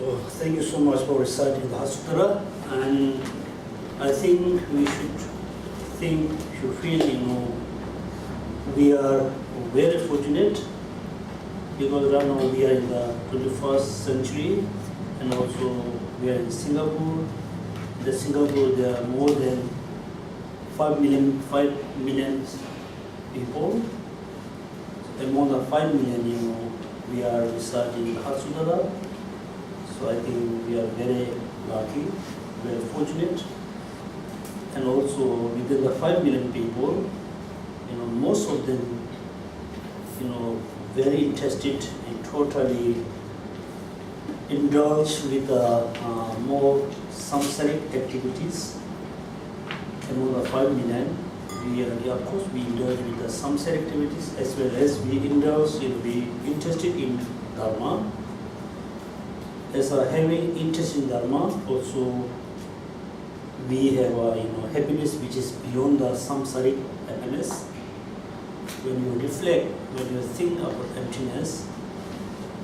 Thank you so much for reciting the Sutra, and I think we should feel, we are very fortunate because right now we are in the 21st century, and also we are in Singapore. In Singapore, there are more than 5 million people. Among the 5 million, we are reciting the Sutra. So I think we are very lucky, very fortunate. And also within the 5 million people, most of them, very interested and totally indulge with more samsaric activities. Among the 5 million, of course, we indulge with the samsaric activities as well as we indulge, be interested in Dharma. As having interest in Dharma, also we have happiness which is beyond the samsaric happiness. When you reflect, when you think about emptiness,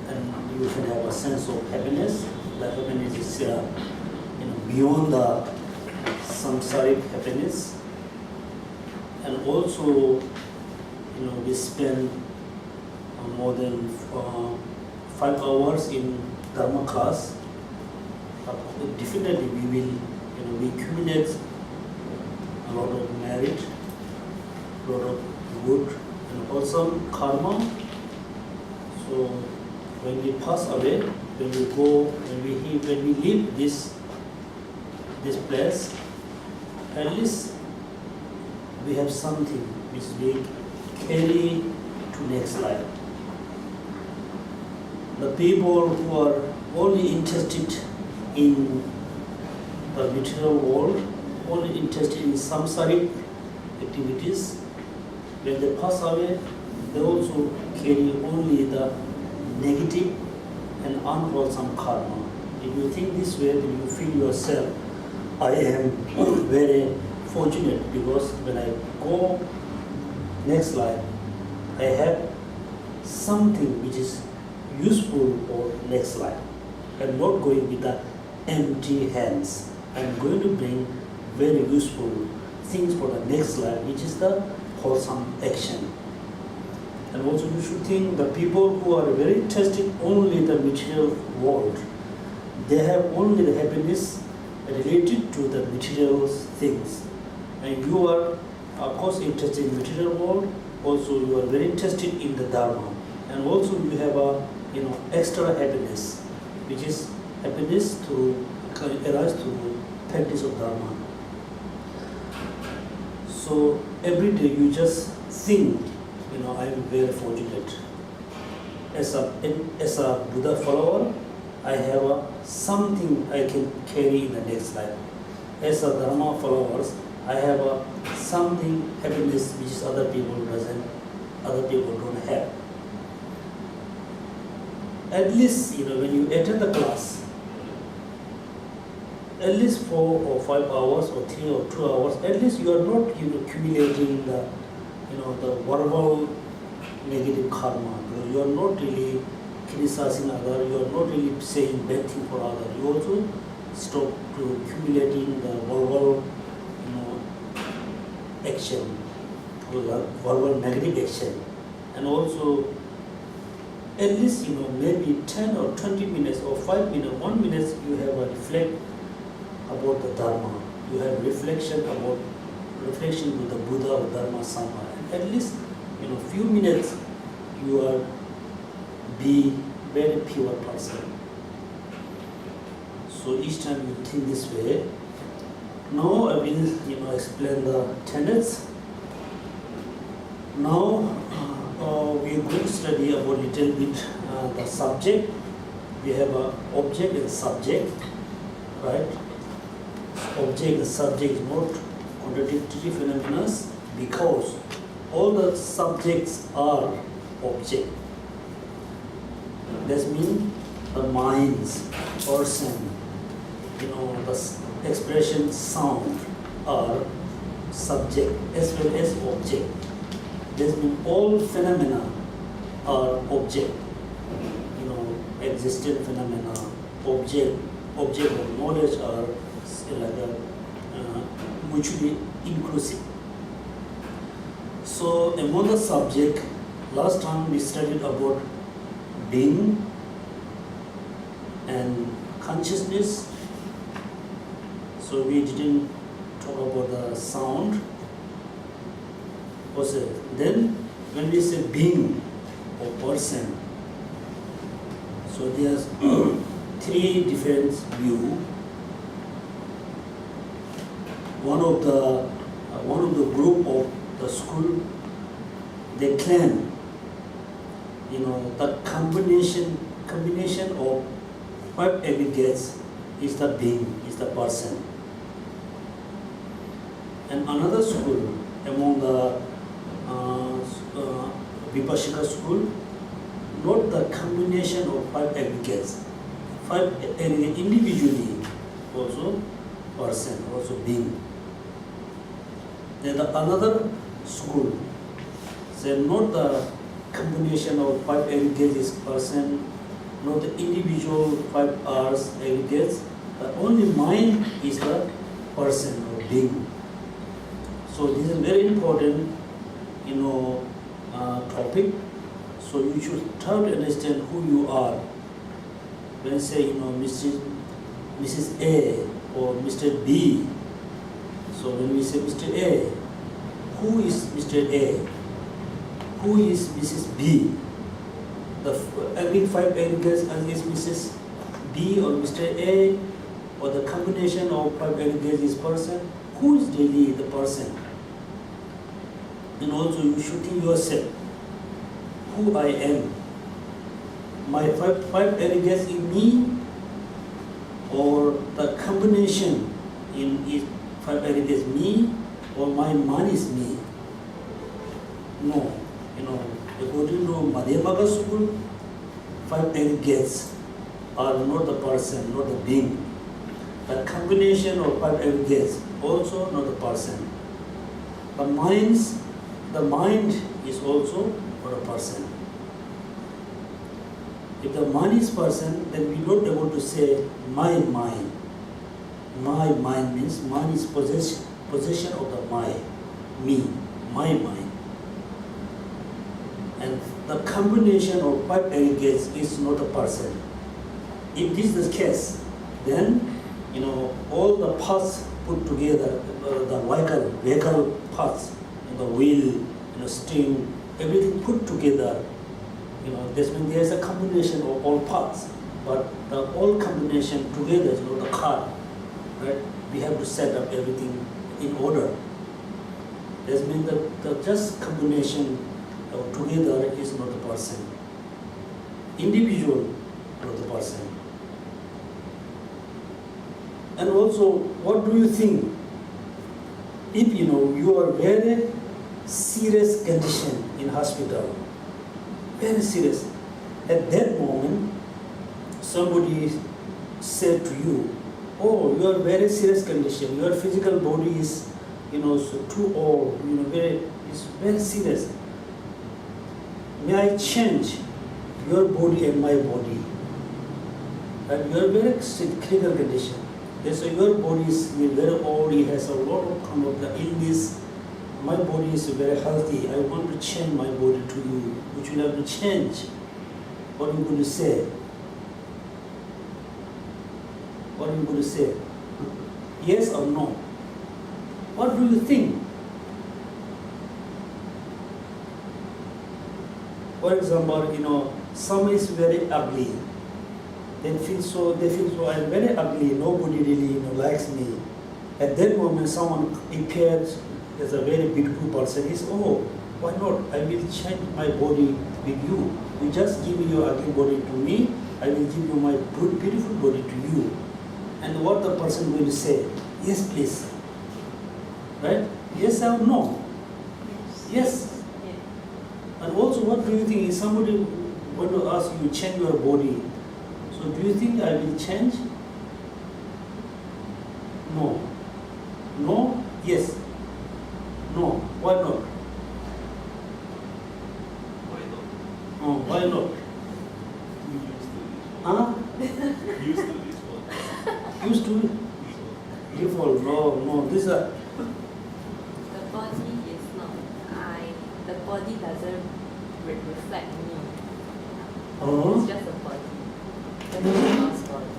and you can have a sense of happiness. The happiness is beyond the samsaric happiness. And also, we spend more than 5 hours in Dharma class. Definitely, we will, we accumulate a lot of merit, a lot of good and wholesome karma. So when we pass away, when we go, when we leave this place, at least we have something which we carry to next life. The people who are only interested in the material world, only interested in samsaric activities, when they pass away, they also carry only the negative and unwholesome karma. If you think this way, then you feel yourself, I am very fortunate because when I go next life, I have something which is useful for next life. I'm not going with the empty hands. I'm going to bring very useful things for the next life, which is the wholesome action. And also you should think the people who are very interested only in the material world, they have only the happiness related to the material things. And you are, of course, interested in material world. Also, you are very interested in the Dharma. And also you have a extra happiness, which is happiness to arise to practice of Dharma. So every day you just think, I am very fortunate. As a Buddha follower, I have something I can carry in the next life. As a Dharma followers, I have something happiness which is other people don't have. At least, when you enter the class, at least 4 or 5 hours or 3 or 2 hours, at least you are not accumulating the verbal negative karma. You are not really criticizing others, you are not really saying bad thing for others. You also stop to accumulating the verbal action, verbal negative action. And also at least maybe 10 or 20 minutes or 5 minutes, 1 minute you have a reflect about the Dharma. You have reflection with the Buddha or Dharma Sangha. And at least few minutes you are be very pure person. So each time you think this way. Now I will explain the tenets. Now we are going to study about little bit the subject. We have an object and subject, right? Object and subject is not contradictory phenomena because all the subjects are object. That means the minds, person, the expression, sound are subject as well as object. That means all phenomena are object. Existent phenomena, object of knowledge are like mutually inclusive. So among the subject, last time we studied about being and consciousness. So we didn't talk about the sound. Also, then when we say being or person, so there's three different views. One of the group of the school, they claim, that combination of five aggregates is the being, is the person. And another school among the Vipassana school, not the combination of five aggregates. Five aggregates individually, also person, also being. Then another school say not the combination of five aggregates is person, not the individual five R's aggregates, the only mind is the person or being. So this is very important, topic. So you should try to understand who you are. When say, Mrs. A or Mr. B. So when we say Mr. A, who is Mr. A? Who is Mrs. B? Every five aggregates is Mrs. B or Mr. A, or the combination of five aggregates is person. Who is really the person? And also you should think yourself, who I am. My five aggregates in me, or the combination in five aggregates me, or my mind is me. No, according to Madhyamaka school, five aggregates are not the person, not the being. The combination of five aggregates also not the person. The mind is also not a person. If the mind is person, then we don't able to say my mind. My mind means mind is possession of the mind, me, my mind. And the combination of five aggregates is not a person. If this is the case, then all the parts put together, the vehicle parts, the wheel, steering, everything put together, this means there is a combination of all parts. But the all combination together is not the car, right? We have to set up everything in order. This means that the just combination together is not the person. Individual, not the person. And also, what do you think? If you are very serious condition in hospital, very serious, at that moment, somebody said to you, oh, you are very serious condition, your physical body is, so too old, it's very serious. May I change your body and my body? And you are very critical condition. So your body is very old, it has a lot of kind of the illness. My body is very healthy. I want to change my body to you, which will have to change. What are you going to say? What are you going to say? Yes or no? What do you think? For example, someone is very ugly. They feel so I'm very ugly, nobody really likes me. At that moment someone appears as a very beautiful person. He says, oh, why not? I will change my body with you. You just give your ugly body to me, I will give you my good, beautiful body to you. And what the person will say? Yes, please. Right? Yes or no? Yes. And also, what do you think? If somebody going to ask you to change your body, so do you think I will change? No. No? Yes. No. Why not? Why not? Oh, why not? Huh? Used to default. Used to default. No. These are The body is not I. The body doesn't reflect me. It's just a body. It's a mass body.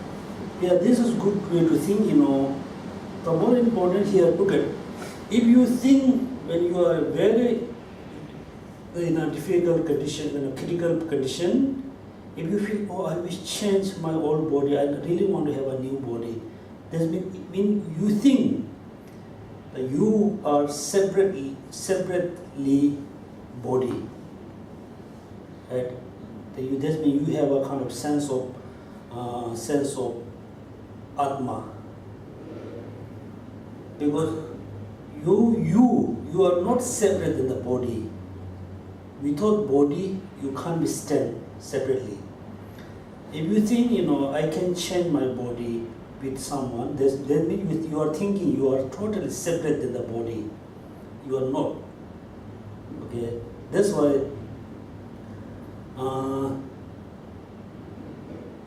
yeah. This is good way to think. The more important here. Look at if you think when you are very in a difficult condition, in a critical condition. If you feel, oh, I wish change my old body, I really want to have a new body. That means you think that you are separately body. Right? That means you have a kind of sense of Atma. Because you are not separate in the body. Without body, you can't be stand separately. If you think, I can change my body with someone, that means you are thinking you are totally separate in the body. You are not. Okay? That's why,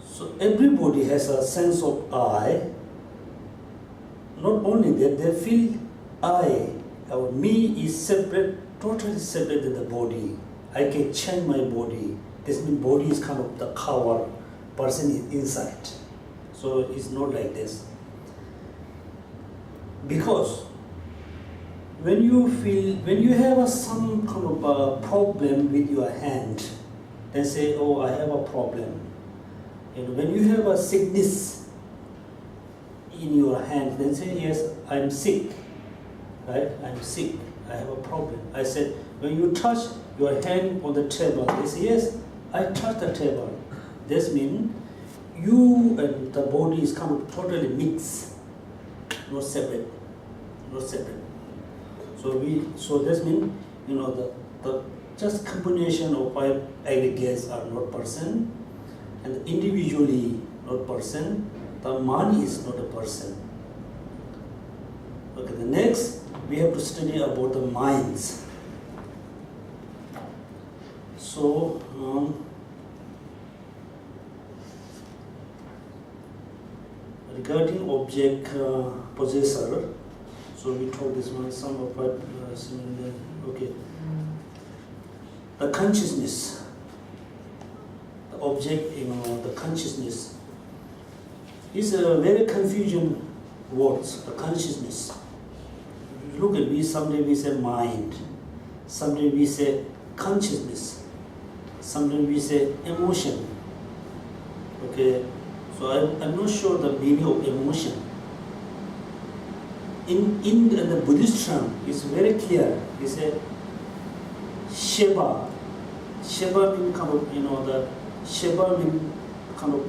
so everybody has a sense of I. Not only that, they feel I, or me is separate, totally separate in the body. I can change my body. This means body is kind of the cover, person is inside. So it's not like this. Because when you have some kind of a problem with your hand, they say, oh, I have a problem. When you have a sickness in your hand, then say, yes, I'm sick. Right? I'm sick. I have a problem. I said, when you touch your hand on the table, they say, yes, I touch the table. This means you and the body is kind of totally mixed, not separate. So this means, the just combination of five aggregates are not person, and individually not person. The mind is not a person. Okay, the next we have to study about the minds. So, regarding object possessor, so we talk this one, some of what similar. Okay, the consciousness, the object, the consciousness is a very confusion words. The consciousness. Look at me. Someday we say mind. Someday we say consciousness. Sometimes we say emotion. Okay, so I'm not sure the meaning of emotion. In the Buddhist term, it's very clear. We say Sheba. Sheba means kind of, the Sheba means kind of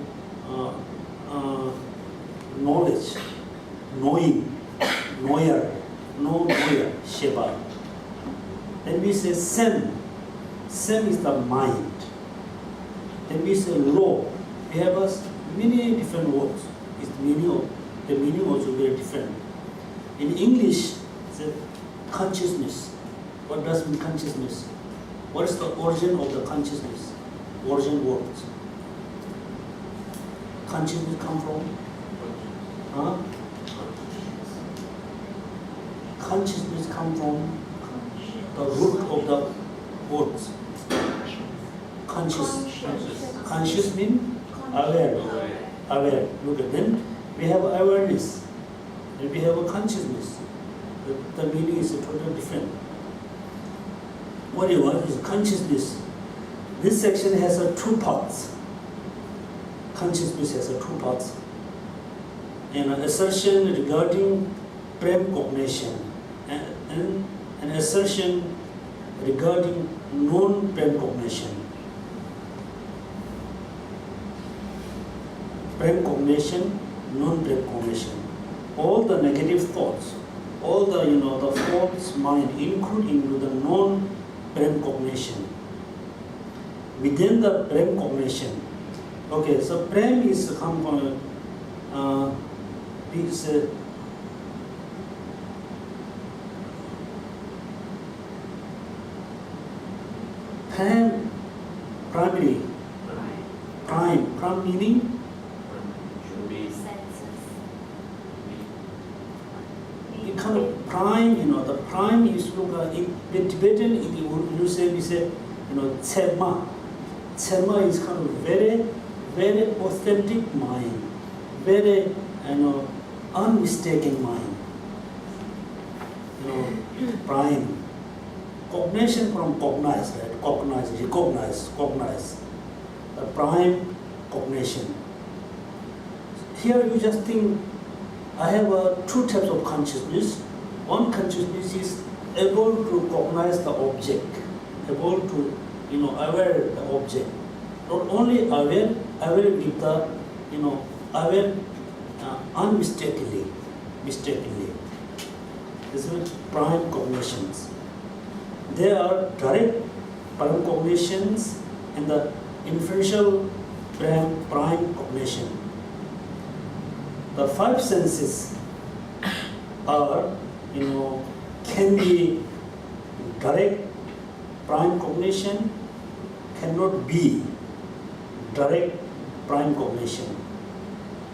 knowledge, knowing, knower, knower, Sheba. Then we say Sem. Sem is the mind. Then we say law. We have many different words. The meaning also very different. In English, it's a consciousness. What does mean consciousness? What is the origin of the consciousness? Origin words. Consciousness come from? Huh? Consciousness come from the root of the words. Conscious means aware. Look at them. We have awareness. And we have a consciousness. The meaning is totally different. Whatever is consciousness. This section has two parts. Consciousness has two parts. And an assertion regarding prem cognition and an assertion regarding non-prem cognition. Prem cognition, non-prem cognition. All the negative thoughts, all the the false mind include into the non-prem cognition. Within the prem cognition, okay, so prem is come from primary, prime meaning prime is in Tibetan, you say, we say, Tserma. Tserma is kind of very, very authentic mind, very, unmistaken mind. Prime. Cognition from cognize, right? Cognize, recognize. The prime cognition. Here you just think, I have two types of consciousness. One consciousness is able to cognize the object, able to, aware the object. Not only aware with the, aware unmistakably, mistakenly. This is prime cognitions. There are direct prime cognitions and the inferential prime cognition. The five senses are, can be direct prime cognition, cannot be direct prime cognition.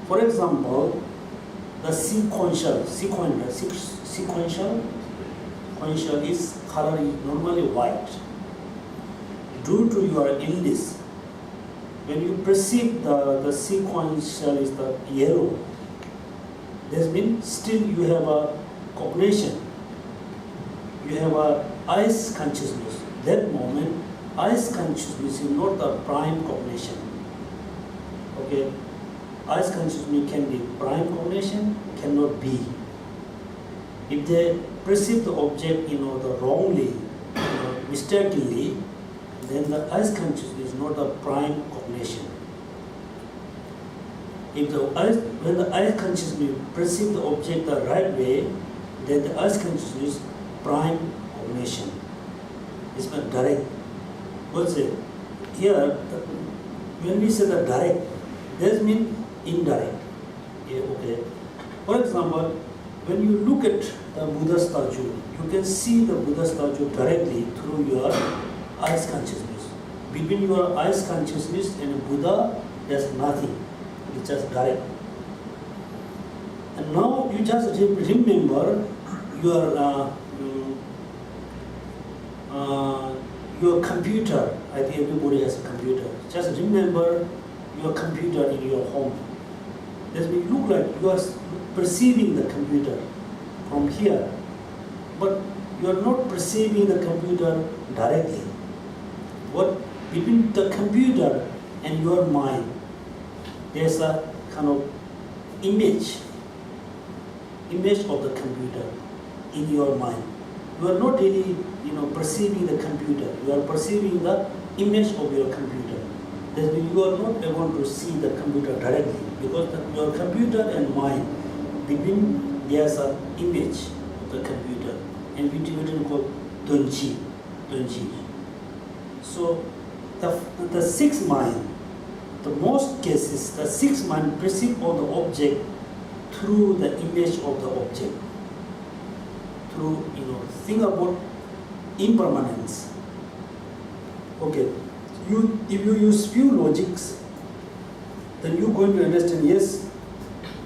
For example, the sequential is color is normally white. Due to your illness, when you perceive the sequential is the yellow, that means still you have a cognition. You have a eyes consciousness. That moment, eyes consciousness is not the prime cognition. Okay, eyes consciousness can be prime cognition, cannot be. If they perceive the object, the wrongly, mistakenly, then the eyes consciousness is not the prime cognition. If when the eyes consciousness perceive the object the right way, then the eyes consciousness is prime cognition. It's not direct. What's it? Here, when we say the direct, that means indirect. Yeah, okay. For example, when you look at the Buddha statue, you can see the Buddha statue directly through your eyes consciousness. Between your eyes consciousness and Buddha, there's nothing. It's just direct. And now you just remember your computer. I think everybody has a computer. Just remember your computer in your home. That will look like you are perceiving the computer from here, but you are not perceiving the computer directly. What between the computer and your mind, there's a kind of image of the computer in your mind. You are not really, perceiving the computer. You are perceiving the image of your computer. That means you are not able to see the computer directly, because your computer and mind, between there's an image of the computer, and we Tibetan called Donji. So the sixth mind, the most cases, the sixth mind perceive all the object through the image of the object. Through, think about impermanence. Okay, if you use few logics, then you're going to understand, yes,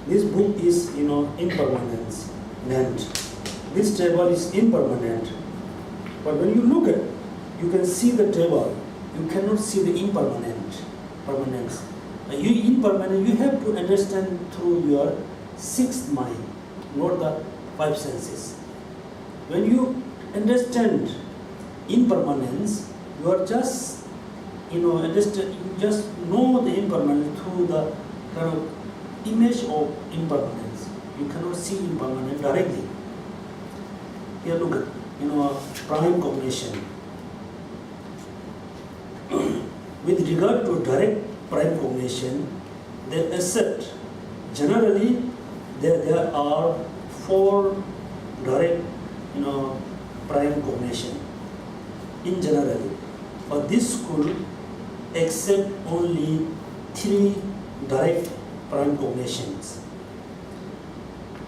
this book is, impermanence, meant. This table is impermanent. But when you look at, you can see the table, you cannot see the permanence. Impermanent, you have to understand through your sixth mind, not the five senses. When you understand impermanence, you are just, understand, you just know the impermanence through the kind of image of impermanence. You cannot see impermanence directly. Here look at, prime cognition. With regard to direct prime cognition, they accept generally there are four direct prime cognition in general, but this school accept only three direct prime cognitions.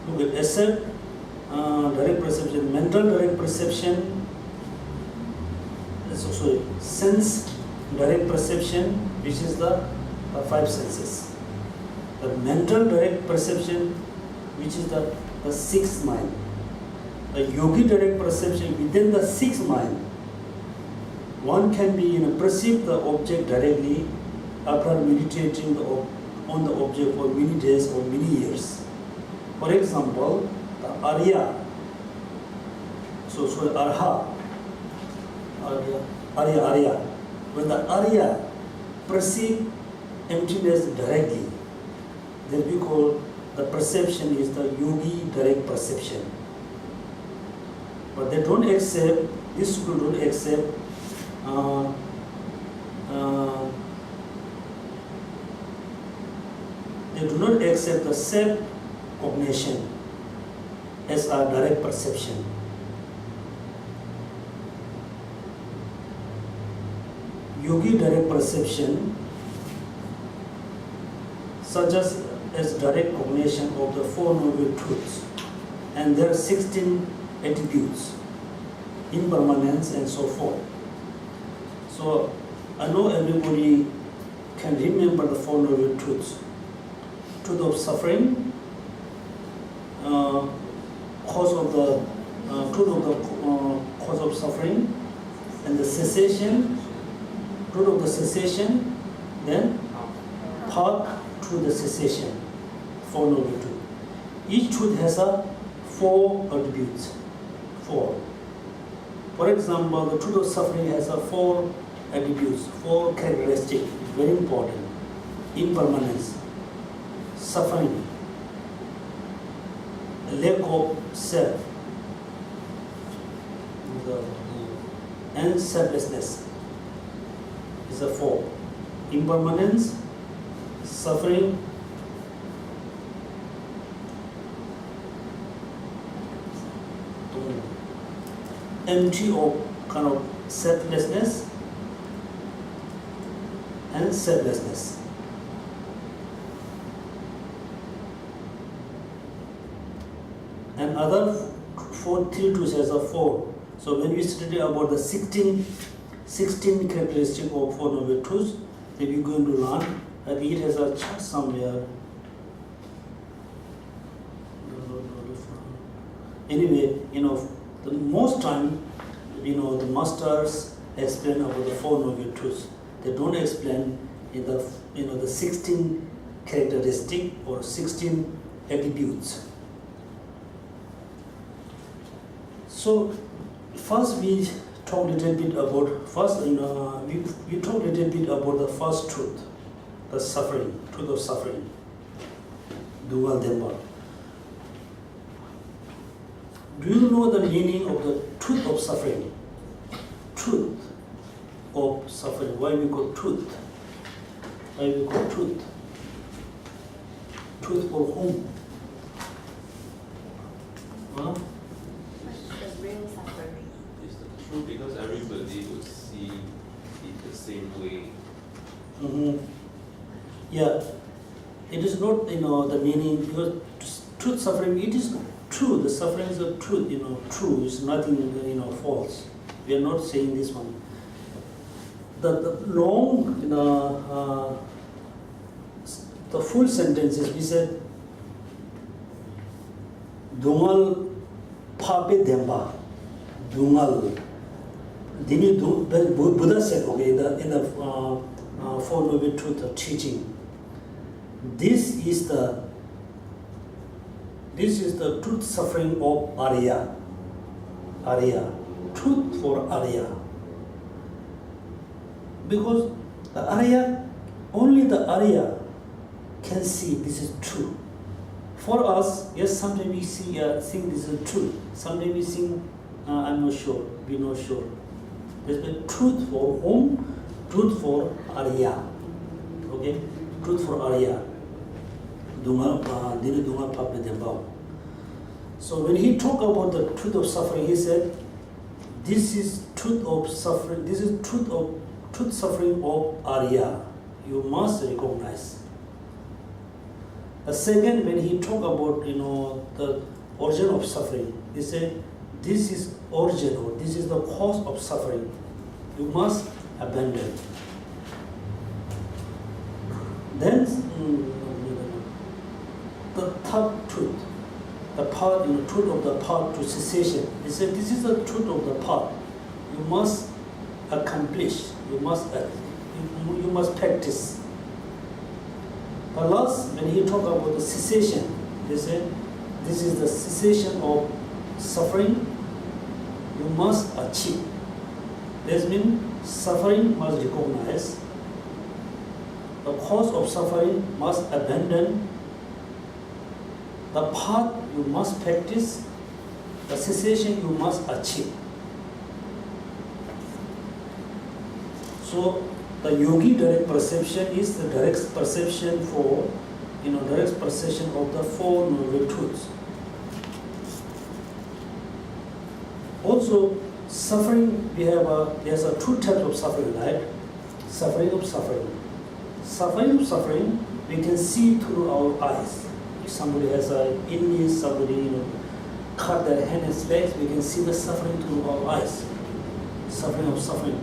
Look at accept direct perception, mental direct perception, sense direct perception, which is the five senses. The mental direct perception, which is the sixth mind. the yogi direct perception within the sixth mind, one can be perceive the object directly after meditating on the object for many days or many years. For example, the Arya, Arya. When the Arya perceive emptiness directly, then we call the perception is the yogi direct perception. But they don't accept, these people don't accept they do not accept the self-cognition as a direct perception. Yogi direct perception, such as direct cognition of the Four Noble Truths and their 16 attributes, impermanence and so forth. So I know everybody can remember the Four Noble Truths. Truth of suffering, cause of the cause of suffering, and the cessation, truth of the cessation, then path to the cessation, Four Noble Truths. Each truth has a four attributes. Four. For example, the truth of suffering has a four attributes, four characteristics, very important. Impermanence, suffering, lack of self, and selflessness is a four. Impermanence, suffering, empty of kind of selflessness and selflessness. And other three truths as a four. So when we study about the 16 characteristics of Four Noble Truths, then we're going to learn that it has a chart somewhere. Anyway, the most time, the masters explain about the Four Noble Truths. They don't explain in the 16 characteristics or 16 attributes. So first we talk a little bit about we talk a little bit about the first truth, the suffering, truth of suffering, Dual Dhamma. Do you know the meaning of the truth of suffering? Truth of suffering. Why we call truth? Why we call truth? Truth for whom? Huh? The real suffering. It's the truth because everybody would see it the same way. Mm-hmm. Yeah, it is not the meaning, because truth suffering, it is true. The suffering is a truth. True is nothing false. We are not saying this one. The long the full sentences we said Dungal Pape Demba. Dungal. Buddha said, okay, in the Four Noble Truths of teaching. This is the truth suffering of Arya. Arya. Truth for Arya. Because the Arya, only the Arya can see this is true. For us, yes, sometimes we think this is true. Sometimes we think, I'm not sure, we're not sure. There's the truth for whom? Truth for Arya. Okay? Truth for Arya. So when he talked about the truth of suffering, he said, this is truth of suffering, this is truth suffering of Arya. You must recognize. The second, when he talked about the origin of suffering, he said, this is origin, or this is the cause of suffering. You must abandon. Then the third truth, the path, truth of the path to cessation. They said this is the truth of the path. You must accomplish. You must practice. But last, when he talked about the cessation, they said this is the cessation of suffering. You must achieve. This means suffering must recognize. The cause of suffering must abandon. The path you must practice. The cessation you must achieve. So the yogi direct perception is the direct perception for, direct perception of the Four Noble Truths. Also, suffering, there's a two types of suffering, right? Suffering of suffering. Suffering of suffering, we can see through our eyes. If somebody has an illness, somebody, cut their hand and legs, we can see the suffering through our eyes. Suffering of suffering.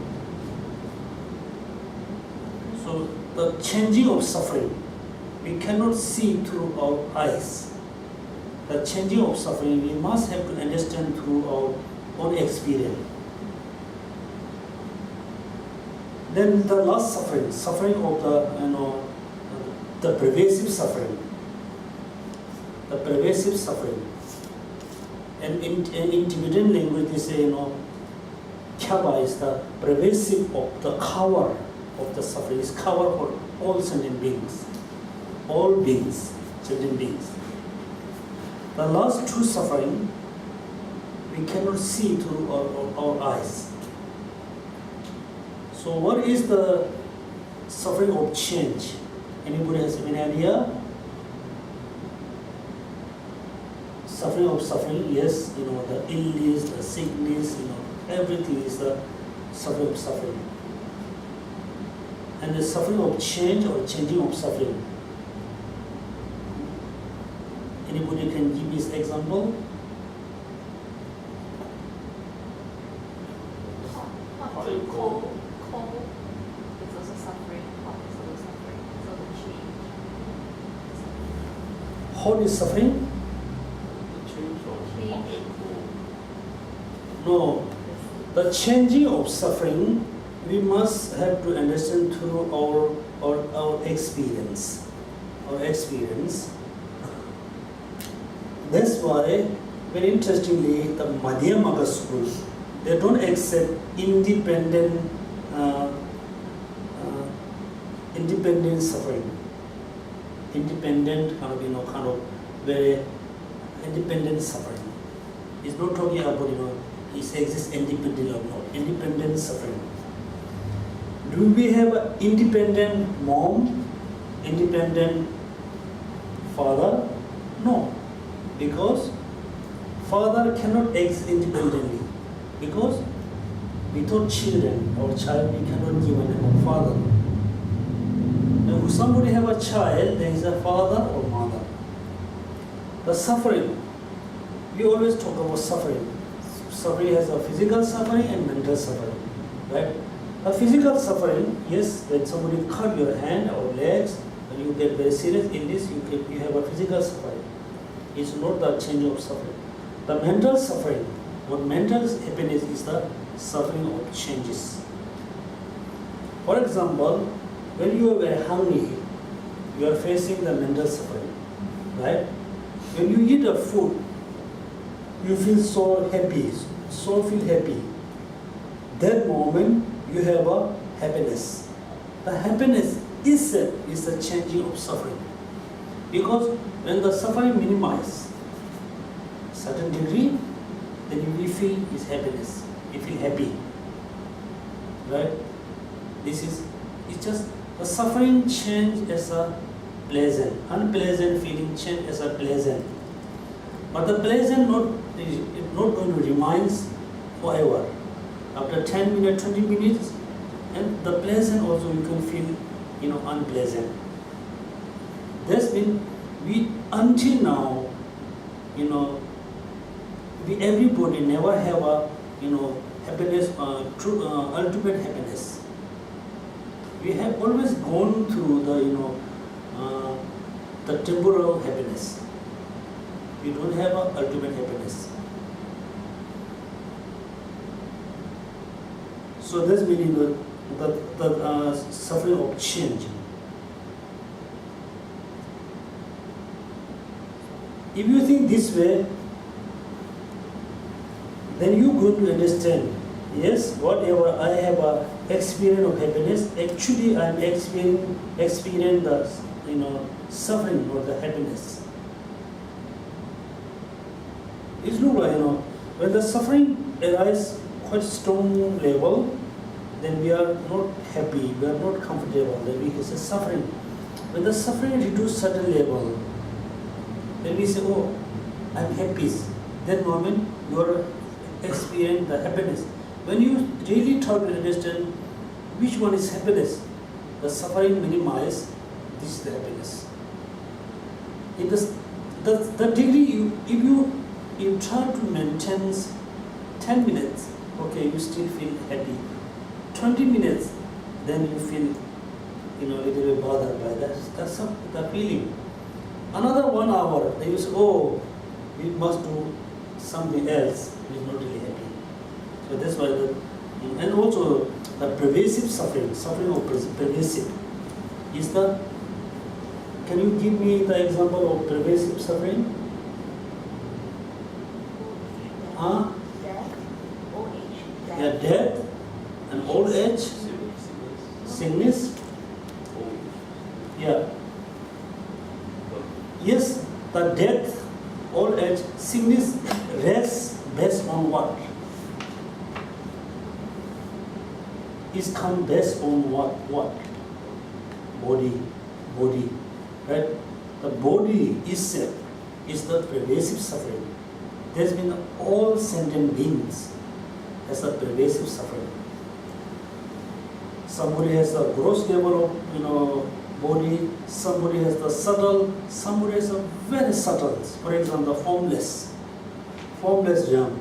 So the changing of suffering, we cannot see through our eyes. The changing of suffering, we must have to understand through our own experience. Then the last suffering, suffering of the pervasive suffering. The pervasive suffering. And in Tibetan language, they say, Kyaba is the pervasive of the cover of the suffering, is cover for all sentient beings. All beings, sentient beings. The last true suffering, we cannot see through our eyes. So what is the suffering of change? Anybody has any idea? Suffering of suffering, yes, the illness, the sickness, everything is the suffering of suffering. And the suffering of change or changing of suffering. Anybody can give this example? Hot to cold. Cold is also suffering. Hot is also suffering. So the change. Hot is suffering? The change from hot and cold. No. The changing of suffering, we must have to understand through our experience. Our experience. That's why, very interestingly, the Madhyamaka schools, they don't accept independent suffering. Independent kind of very independent suffering. It's not talking about it exists independently or not. Independent suffering. Do we have an independent mom? Independent father? No. Because father cannot exist independently. Because without children or child, we cannot give a name of father. Now, if somebody have a child, there is a father or mother. The suffering, we always talk about suffering. Suffering has a physical suffering and mental suffering, right? A physical suffering, yes, when somebody cut your hand or legs, when you get very serious illness, you have a physical suffering. It's not the change of suffering. The mental suffering, what mental happiness is the suffering of changes. For example, when you are very hungry, you are facing the mental suffering, right? When you eat a food, you feel so happy, so feel happy. That moment, you have a happiness. The happiness is the changing of suffering. Because when the suffering minimizes certain degree, then we feel is happiness. We feel happy. Right? It's just the suffering change as a pleasant, unpleasant feeling change as a pleasant. But the pleasant is not going to remain forever. After 10 minutes, 20 minutes, and the pleasant also you can feel, unpleasant. That's been, until now, everybody never have a, happiness, true, ultimate happiness. We have always gone through the temporal happiness. we don't have a ultimate happiness. So that's meaning the suffering of change. If you think this way, then you're going to understand, yes, whatever I have a experience of happiness, actually I am experiencing the suffering or the happiness. It's not like, when the suffering arises quite strong level, then we are not happy, we are not comfortable, then we can say suffering. When the suffering reduces certain level, then we say, oh, I'm happy. That moment you are experiencing the happiness. When you really try to understand which one is happiness, the suffering minimized, this is the happiness. In the degree if you try to maintain 10 minutes, okay, you still feel happy. 20 minutes, then you feel a little bit bothered by that. That's the feeling. Another 1 hour, then you say, oh, we must do something else. We're not really happy. So that's why and also the pervasive suffering of pervasive, is the, can you give me the example of pervasive suffering? Huh? Death, old age, death. Yeah, death and old age, sickness. Yeah. Yes, the death, old age, sickness rests based on what? Is come based on what? Body, right? The body itself is the pervasive suffering. There's been all sentient beings has a pervasive suffering. Somebody has a gross level of body, somebody has the subtle, somebody has a very subtle. For example, the formless germ.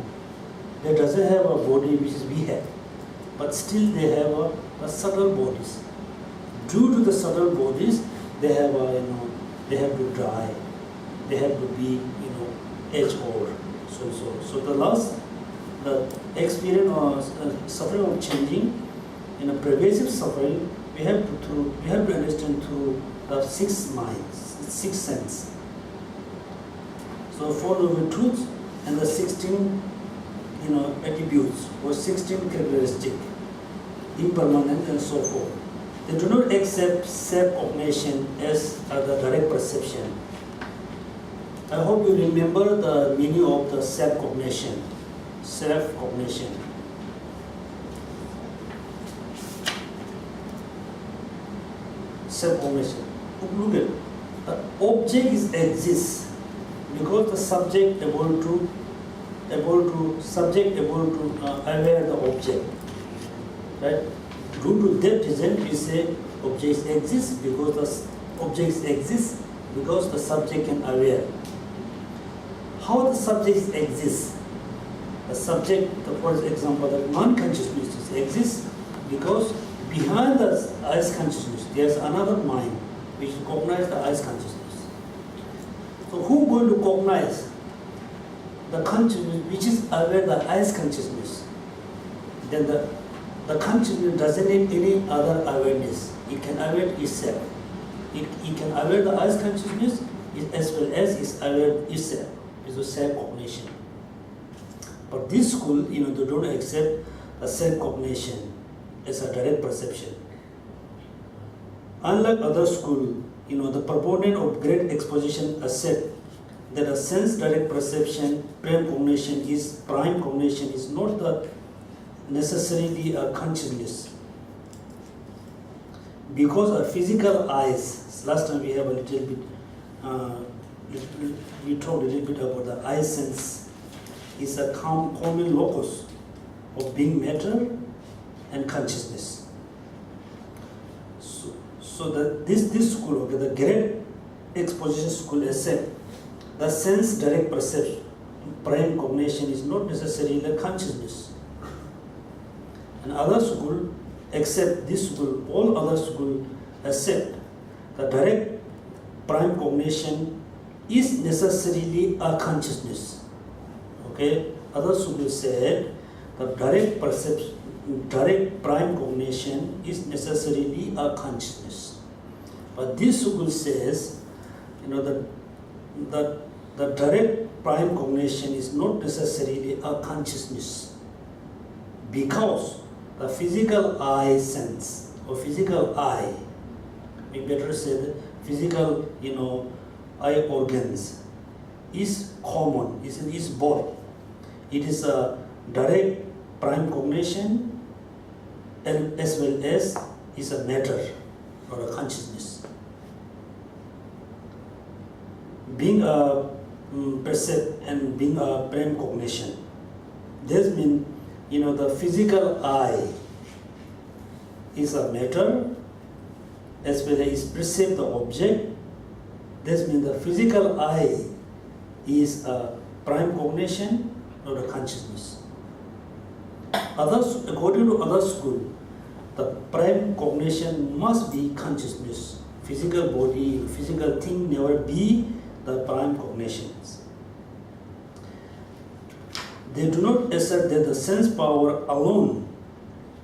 They doesn't have a body which is we have, but still they have a subtle bodies. Due to the subtle bodies, they have they have to die, they have to be age old. So the experience or suffering of changing in a pervasive suffering, we have to understand through the 6 minds, 6 sense. So 4 noble truths and the 16 attributes or 16 characteristics, impermanent and so forth. They do not accept self-cognition as the direct perception. I hope you remember the meaning of the self-cognition. Self-cognition. Self-cognition. Look at it. The object exists because the subject able to aware the object. Right? Due to that reason, we say objects exist because the objects exist because the subject can aware. How the subjects exist? The subject, for example, the non-consciousness exists because behind the eyes consciousness, there's another mind which cognizes the eyes consciousness. So who going to cognize the consciousness which is aware the eyes consciousness? Then the consciousness doesn't need any other awareness. It can aware itself. It can aware the eyes consciousness as well as is aware itself. It's a self-cognition. But this school, they don't accept a self-cognition as a direct perception. Unlike other school, the proponent of great exposition accept that a sense direct perception, prime cognition is not the necessarily a consciousness. Because our physical eyes, last time we have a little bit, we talked a little bit about the eye sense, is a common locus of being matter and consciousness. So that this school, the great exposition school accept the sense direct perception, prime cognition is not necessarily the consciousness. And other school accept this school, all other school accept the direct prime cognition is necessarily a consciousness. Okay, other schools said the direct prime cognition is necessarily a consciousness. But this school says, that the direct prime cognition is not necessarily a consciousness, because the physical eye sense or physical eye, we better say the physical, eye organs is common, is both. It is a direct prime cognition and as well as is a matter or a consciousness. Being a percept and being a prime cognition, this means the physical eye is a matter as well as perceive the object. This means the physical eye is a prime cognition or a consciousness. According to other school, the prime cognition must be consciousness. Physical body, physical thing never be the prime cognitions. They do not assert that the sense power alone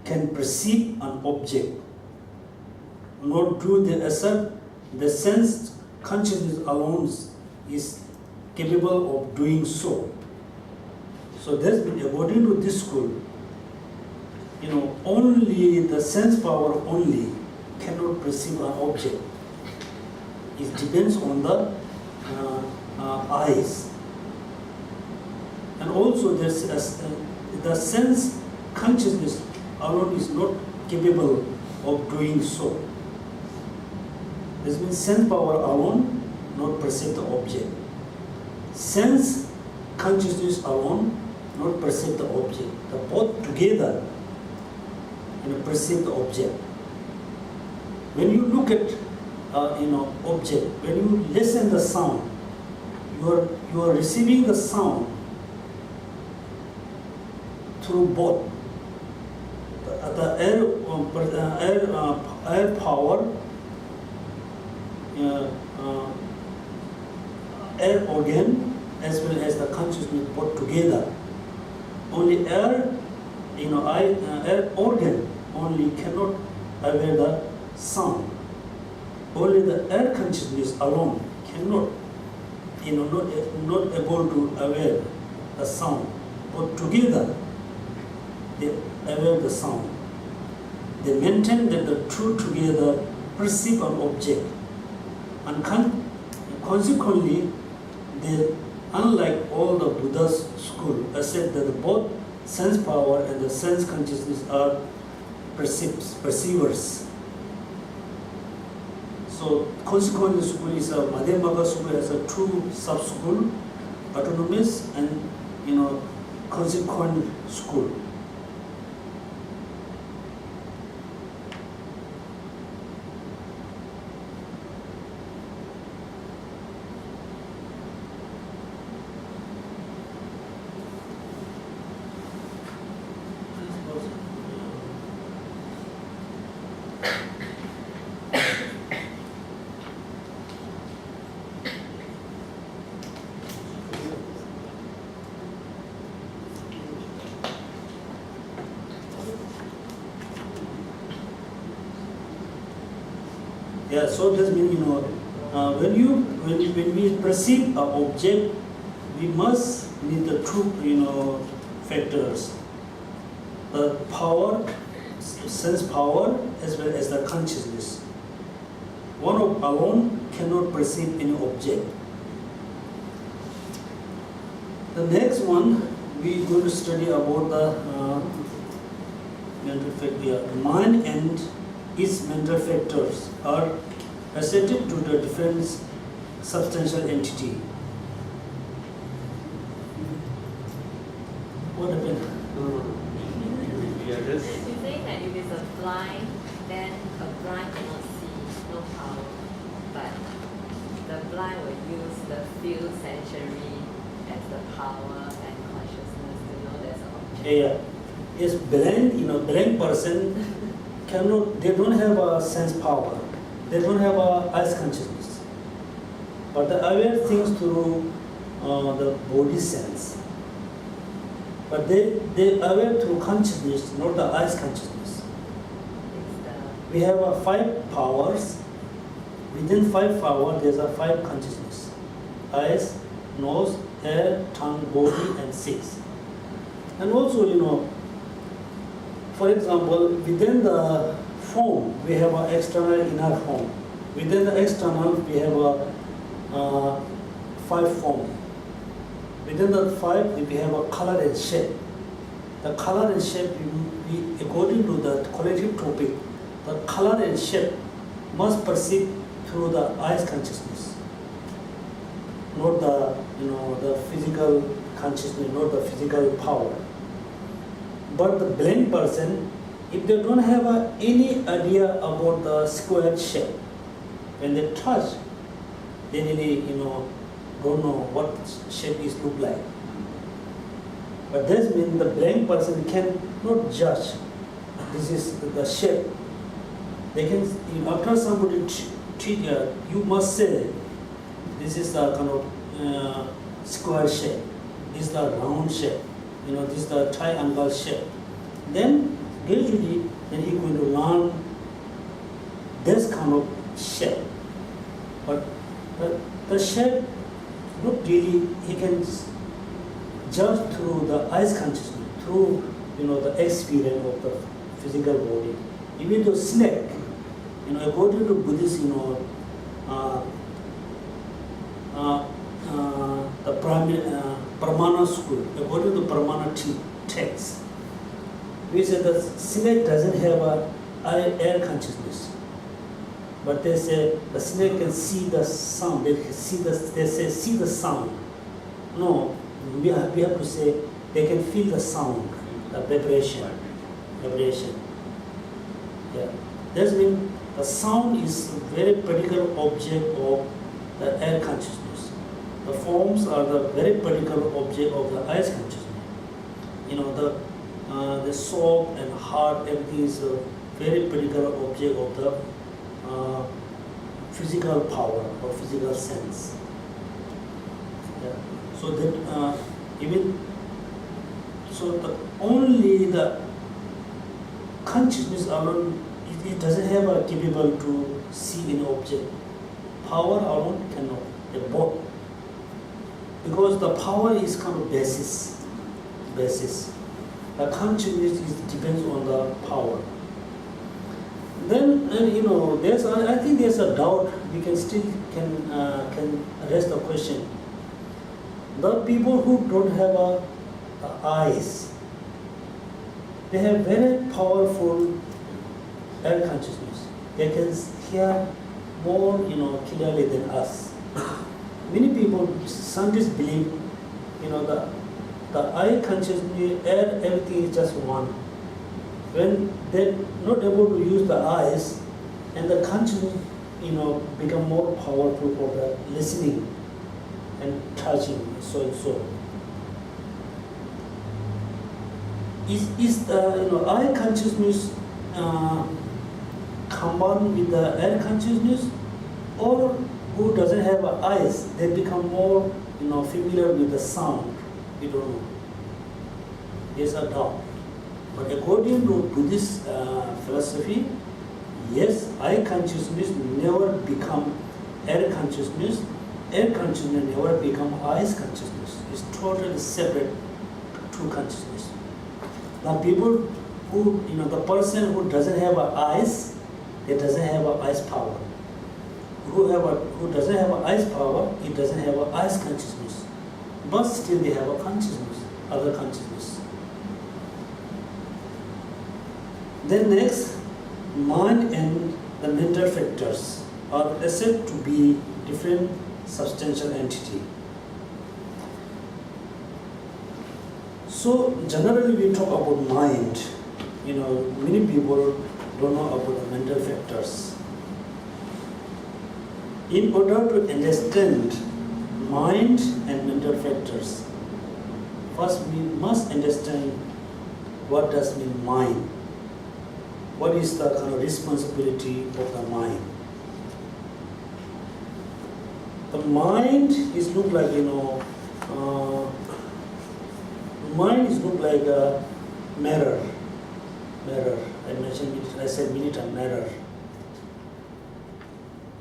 can perceive an object, nor do they assert the sense consciousness alone is capable of doing so. So that's been, according to this school, only the sense power only cannot perceive an object. It depends on the eyes. And also the sense consciousness alone is not capable of doing so. This means sense power alone not perceive the object. Sense consciousness alone not perceive the object. The both together perceive the object. When you look at object, when you listen the sound, you are receiving the sound through both the air power, air organ as well as the consciousness both together. Only air, air organ only cannot aware the sound. Only the air consciousness alone cannot, not able to aware the sound. But together, they aware the sound. They maintain that the two together perceive an object. And consequently, they, unlike all the Buddha's school, accept that both sense power and the sense consciousness are perceivers. So consequently, school is a Madhyamaka school has a two sub-school, autonomous and consequent school. Yeah, so that means when we perceive an object, we must need the two factors: the power, sense power, as well as the consciousness. One alone cannot perceive any object. The next one we are going to study about the mental factor. Mind and its mental factors are asserted to the different substantial entity. What happened? We are just You say that if it's a blind, then a blind cannot see, no power. But the blind will use the feel sensory as the power and consciousness to know there's an object. Yeah. Yes, blind person cannot, they don't have a sense power. They don't have a eyes consciousness. but the aware things through the body sense. But they aware through consciousness, not the eyes consciousness. We have 5 powers. Within 5 powers, there's a 5 consciousness: eyes, nose, hair, tongue, body, and 6. And also, for example, within the form, we have an external, inner form. Within the external, we have a 5 form. Within the 5, we have a color and shape. The color and shape, according to the collective topic, the color and shape must perceive through the eyes consciousness, not the physical consciousness, not the physical power. But the blind person, if they don't have any idea about the square shape, when they touch, they really don't know what shape is look like. But that means the blind person cannot judge this is the shape. They can, after somebody treat you must say this is the kind of square shape, this is the round shape, this is the triangle shape. Then gradually, then he going to learn this kind of shape. But the shape, not really, he can judge through the eyes consciousness, through the experience of the physical body. Even the snake, according to Buddhist, the Pramana school, according to Pramana text, we say the snake doesn't have air consciousness. But they say the snake can see the sound. They say see the sound. No, we have to say they can feel the sound, the vibration. Yeah, that means the sound is a very particular object of the air consciousness. The forms are the very particular object of the eyes consciousness. The soul and heart, everything is a very particular object of the physical power or physical sense. Yeah. So that only the consciousness alone, it doesn't have a capable to see an object. Power alone cannot. They're both. Because the power is kind of basis. The consciousness depends on the power. Then I think there's a doubt. We can still can raise the question. The people who don't have eyes, they have very powerful air consciousness. They can hear more clearly than us. Many people, scientists believe, the eye consciousness, air, everything is just one. When they're not able to use the eyes, and the consciousness, become more powerful for the listening and touching, so and so. Is the eye consciousness combined with the air consciousness, or who doesn't have eyes, they become more familiar with the sound? We don't know. There's a doubt. But according to Buddhist philosophy, yes, eye consciousness never become air consciousness. Air consciousness never become eyes consciousness. It's totally separate two consciousness. Now people who, the person who doesn't have eyes, it doesn't have eyes power. Who doesn't have eyes power, it doesn't have eyes consciousness. But still they have a consciousness, other consciousness. Then next, mind and the mental factors are said to be different substantial entity. So generally we talk about mind. Many people don't know about the mental factors. In order to understand mind and mental factors, first we must understand what does mean mind. What is the kind of responsibility of the mind? the mind is look like, mind is look like a mirror. Mirror. I mentioned it, I said many times mirror.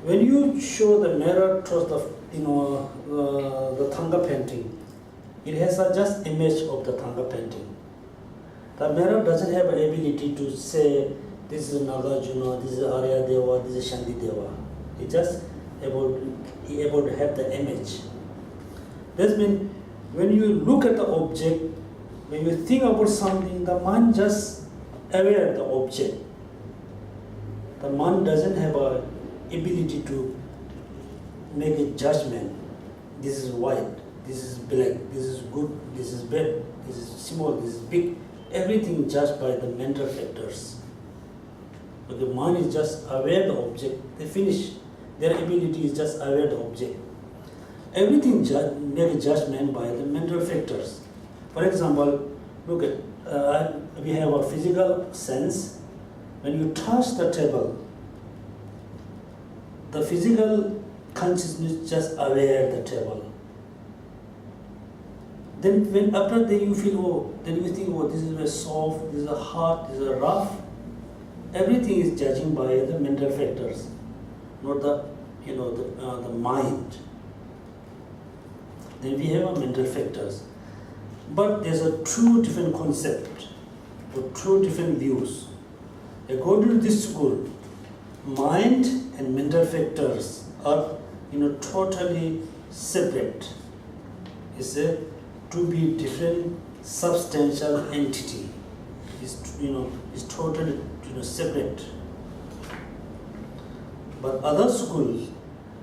When you show the mirror towards the Thanga painting, it has a just image of the Thanga painting. The mirror doesn't have an ability to say this is Nagarjuna, this is Arya Deva, this is Shanti Deva. It just able to have the image. That means when you look at the object, when you think about something, the mind just aware of the object. The mind doesn't have a ability to make a judgment. This is white, this is black, this is good, this is bad, this is small, this is big. Everything judged by the mental factors. But the mind is just aware of the object. They finish. Their ability is just aware of the object. Everything make a judgment by the mental factors. For example, look at we have a physical sense. When you touch the table, the physical consciousness just aware of the table. Then when after that you feel, then you think, this is very soft, this is a hard, this is a rough. Everything is judging by the mental factors, not the the mind. Then we have a mental factors. But there's a two different concept, or two different views. According to this school, mind and mental factors are totally separate. It's a to be different substantial entity. Is totally separate. But other schools,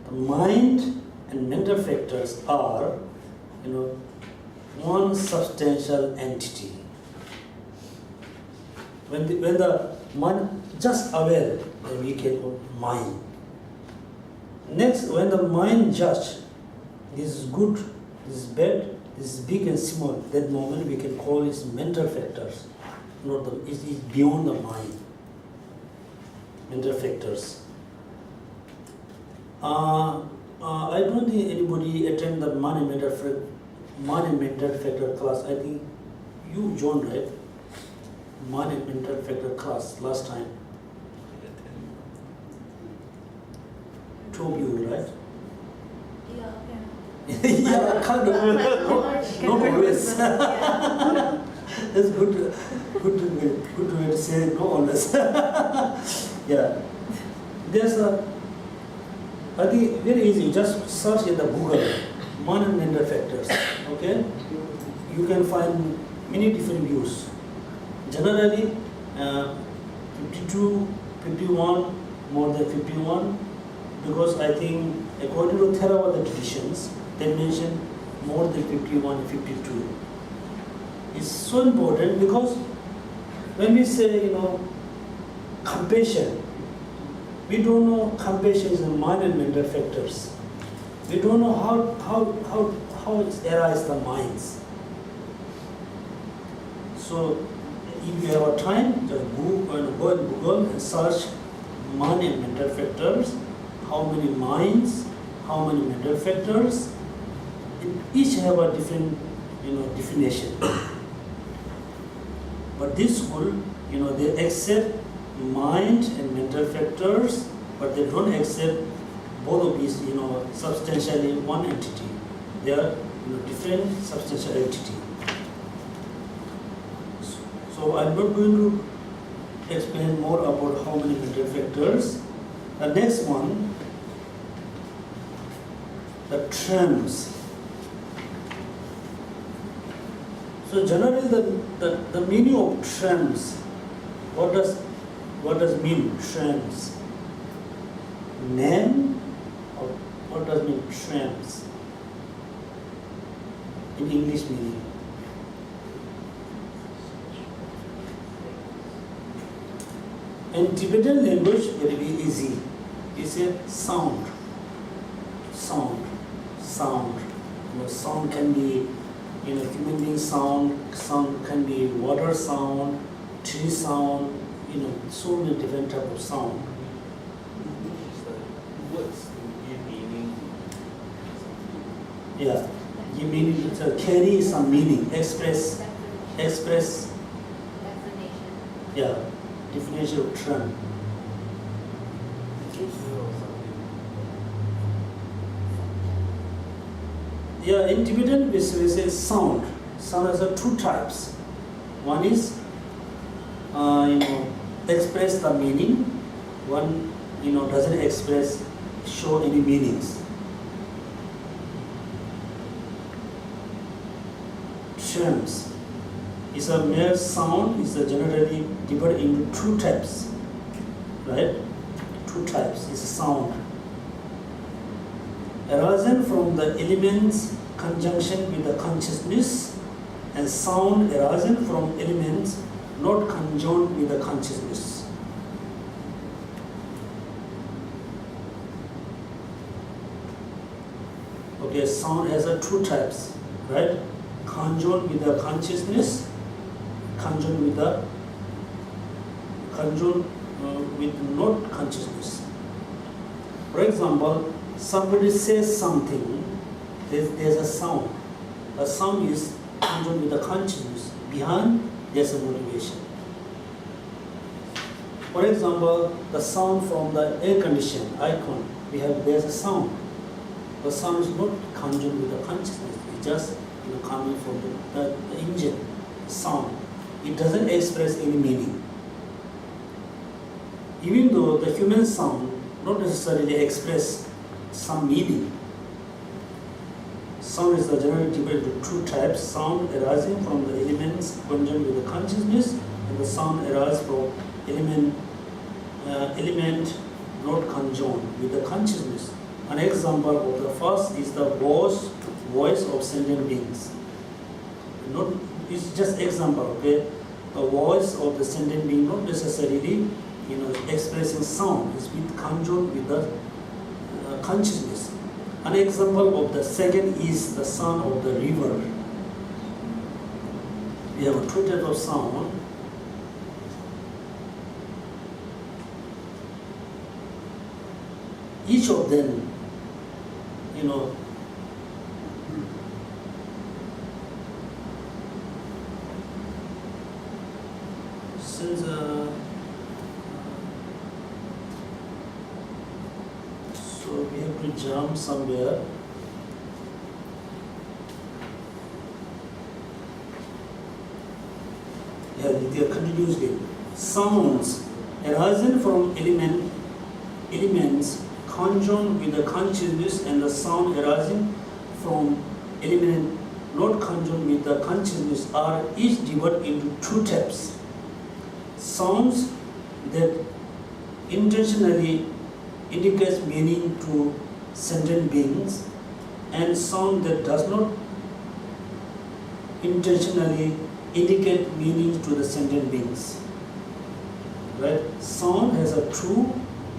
the mind and mental factors are one substantial entity. When the mind just aware, then we can call mind. Next, when the mind judge, this is good, this is bad, this is big and small, that moment we can call it mental factors. It is beyond the mind. Mental factors. I don't think anybody attend the mind and mental factor class. I think you joined, right? Mind and mental factor class last time. Two of you, right? Yeah, I can't remember. No always. That's good way to say no always. Yeah. There's I think very easy, just search in the Google, mind and mental factors, okay? You can find many different views. Generally, 52, 51, more than 51, because I think according to Theravada traditions, they mention more than 51 and 52. It's so important because when we say, compassion, we don't know compassion is the mind and mental factors. We don't know how it arises the minds. So if you have a time, just go and Google and search mind and mental factors. How many minds, how many mental factors. Each have a different definition. But this school, they accept mind and mental factors, but they don't accept both of these, substantially one entity. They are different substantial entity. So I'm not going to explain more about how many mental factors. The next one, the trends. So generally the meaning of trends, what does mean trends? Name, or what does mean trends in English meaning? In Tibetan language, very easy. It's a sound. Sound. Sound can be human being sound can be water sound, tree sound, so many different type of sound. Words to give meaning. Yeah, give meaning to carry some meaning, express, Definition. yeah, definition of term. Yeah, in Tibetan we say sound. Sound has two types. One is, express the meaning. One, doesn't express, show any meanings. Terms is a mere sound. Is generally divided into two types, right? Two types is sound. Arising from the elements conjunction with the consciousness, and sound arising from elements not conjoined with the consciousness. Okay, sound has two types, right? Conjoined with the consciousness, conjoined with not consciousness. For example, somebody says something, there's a sound. The sound is conjoined with the consciousness. Behind, there's a motivation. For example, the sound from the air condition icon, there's a sound. The sound is not conjoined with the consciousness. It's just coming from the engine sound. It doesn't express any meaning. Even though the human sound not necessarily express some meaning. Sound is generally divided into two types: sound arising from the elements conjoined with the consciousness, and the sound arises from element not conjoined with the consciousness. An example of the first is the voice of sentient beings. It's just example, okay? The voice of the sentient being not necessarily, expressing sound. It's with conjoined with the consciousness. An example of the second is the sound of the river. We have two types of sound. Each of them, since so we have to jump somewhere. Yeah, they are continuously. Sounds arising from elements conjoined with the consciousness, and the sound arising from element not conjoined with the consciousness are each divided into two types. Sounds that intentionally indicates meaning to sentient beings, and sound that does not intentionally indicate meaning to the sentient beings. Right? Sound has a true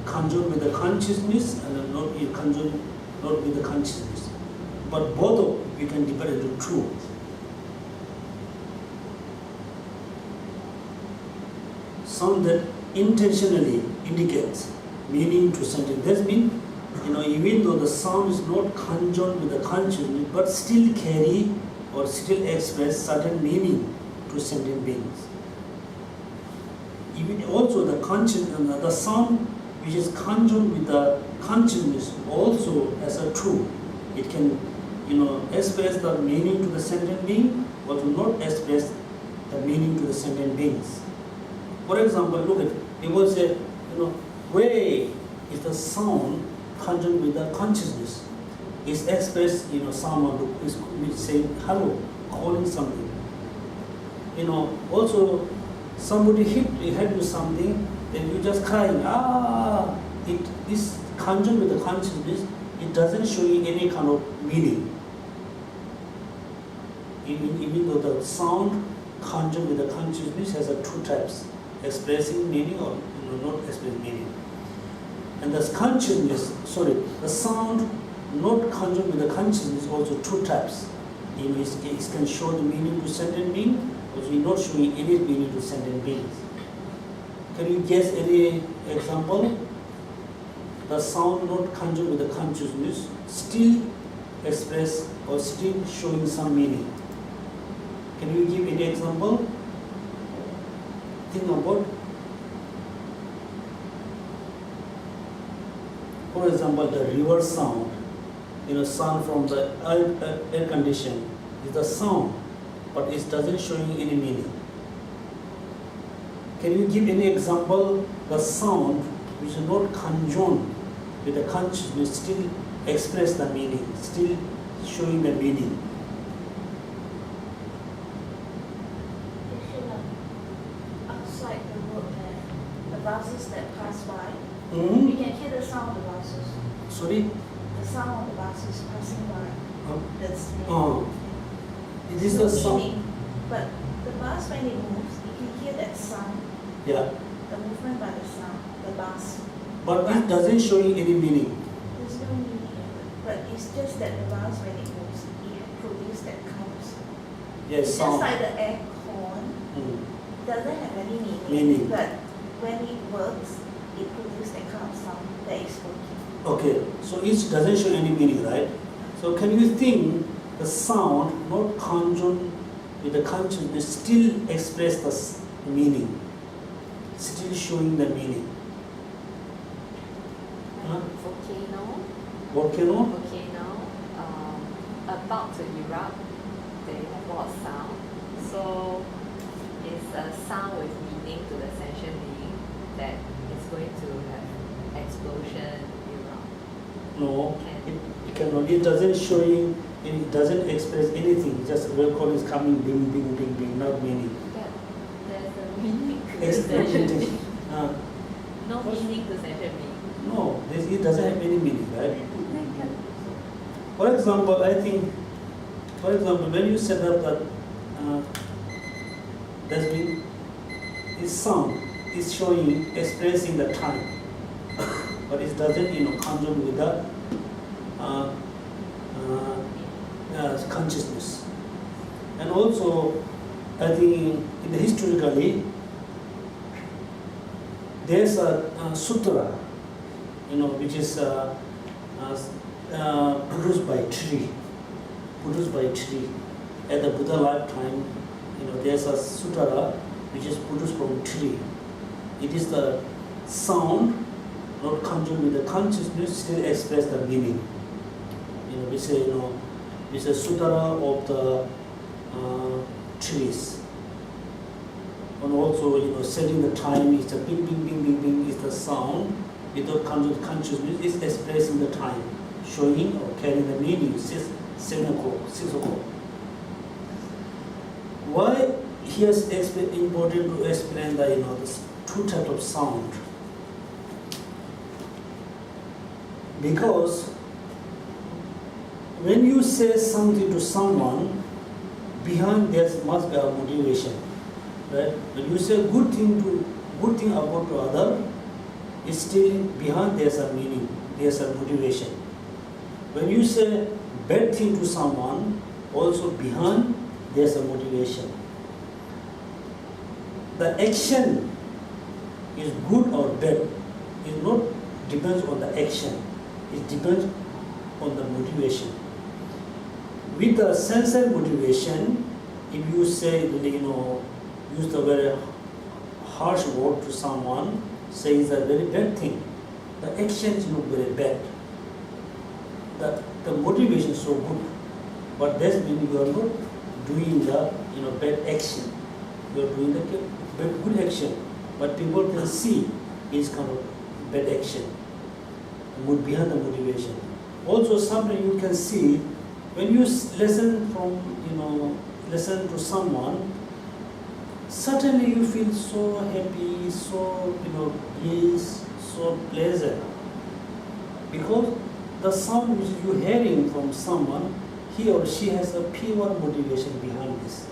conjoined with the consciousness and not conjoined not with the consciousness. But both of we can divide into two. Sound that intentionally indicates meaning to sentient. That means, even though the sound is not conjoined with the consciousness, but still carry or still express certain meaning to sentient beings. Even also the sound which is conjoined with the consciousness also has a true. It can, express the meaning to the sentient being, or to not express the meaning to the sentient beings. For example, look at people say, way is the sound conjoined with the consciousness. It's expressed, someone is saying hello, calling something. Also somebody hit you something, then you just crying, it is conjoined with the consciousness. It doesn't show you any kind of meaning. Even though the sound conjoined with the consciousness has two types, expressing meaning or not expressing meaning. And the sound not conjoined with the consciousness also two types. It can show the meaning to sentient being, or not showing any meaning to sentient beings. Can you guess any example? The sound not conjoined with the consciousness still express or still showing some meaning. Can you give any example? Think about. For example, the river sound, sound from the air condition is the sound, but it doesn't show you any meaning. Can you give any example? The sound which is not conjoined with the consciousness still express the meaning, still showing the meaning. Outside the road there, the buses that pass by, Mm-hmm. we can hear the sound of the buses. Sorry? The sound of the buses passing by. That's It is the sound. meaning. But the bus, when it moves, you can hear that sound, Yeah. the movement by the sound, the bus. But it doesn't show you any meaning. There's no meaning in it. But it's just that the bus, when it moves, it produces that kind of sound. Yes, It's sound. just like the air horn. Mm. Doesn't have any meaning. Meaning. But when it works, it produces that kind of sound that is working. Okay, so it doesn't show any meaning, right? So can you think the sound not conjoined with the consciousness still express the meaning, still showing the meaning? Huh? Volcano? Volcano, about to erupt, they have a lot of sound. So it's a sound with meaning to the sentient being that it's going to have explosion, erupt. No, it cannot. It doesn't show you, it doesn't express anything. Just volcano is coming, bing, bing, bing, bing, not meaning. But there's a meaning to the Express sentient it. being. No meaning to sentient being. No, it doesn't have any meaning, right? For example, when you set up that dustbin, its sound is showing, expressing the time, but it doesn't, conjoin with the consciousness. And also, I think historically, there's a sutra, which is produced by tree. At the Buddha lifetime, there's a sutra which is produced from tree. It is the sound, not conjoined with the consciousness, still express the meaning. We say, it's a sutra of the trees. And also, setting the time is the bing, bing, bing, bing, bing is the sound. Without consciousness is expressing the time, showing or carrying the meaning, 7 o'clock, 6 o'clock. Why here is important to explain the, this two types of sound? Because when you say something to someone, behind there must be a motivation, right? When you say good thing about to other, it's still behind there's a meaning, there's a motivation. When you say bad thing to someone, also behind there's a motivation. The action is good or bad. It not depends on the action. It depends on the motivation. With the sensory motivation, if you say, use the very harsh word to someone, say it's a very bad thing, the action is not very bad. The motivation is so good, but that means you are not doing the bad action. You are doing the good action, but people can see it's kind of bad action. Behind the motivation. Also, sometimes you can see when you listen to someone, suddenly you feel so happy, so bliss, so pleasant, because the sound which you're hearing from someone, he or she has a pure motivation behind this.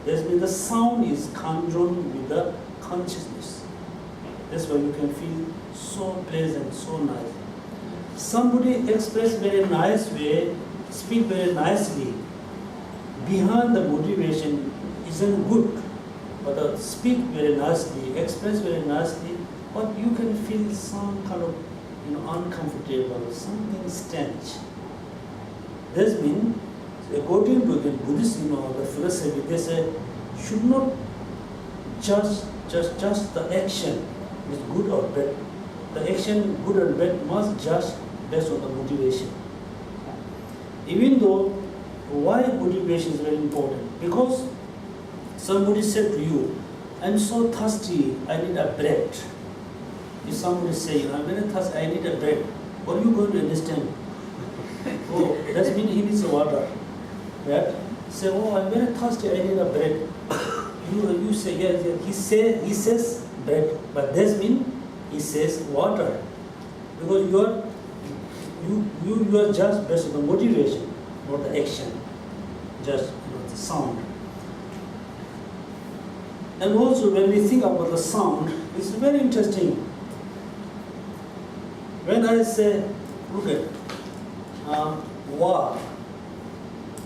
That means the sound is conjoined with the consciousness. That's why you can feel so pleasant, so nice. Somebody express very nice way, speak very nicely. Behind the motivation isn't good, but speak very nicely, express very nicely, but you can feel some kind of uncomfortable, something stench. This means, according to the Buddhist, the philosophy, they say should not judge just the action is good or bad. The action, good or bad, must judge based on the motivation. Even though, why motivation is very important? Because somebody said to you, I'm so thirsty, I need a bread. If somebody say, I'm very thirsty, I need a bread, what are you going to understand? Oh, that means he needs water. Right? Say, oh, I'm very thirsty, I need a bread. You say, yeah, he says bread, but that means he says water. Because you are just based on the motivation, not the action, just the sound. And also when we think about the sound, it's very interesting. When I say, look at wa,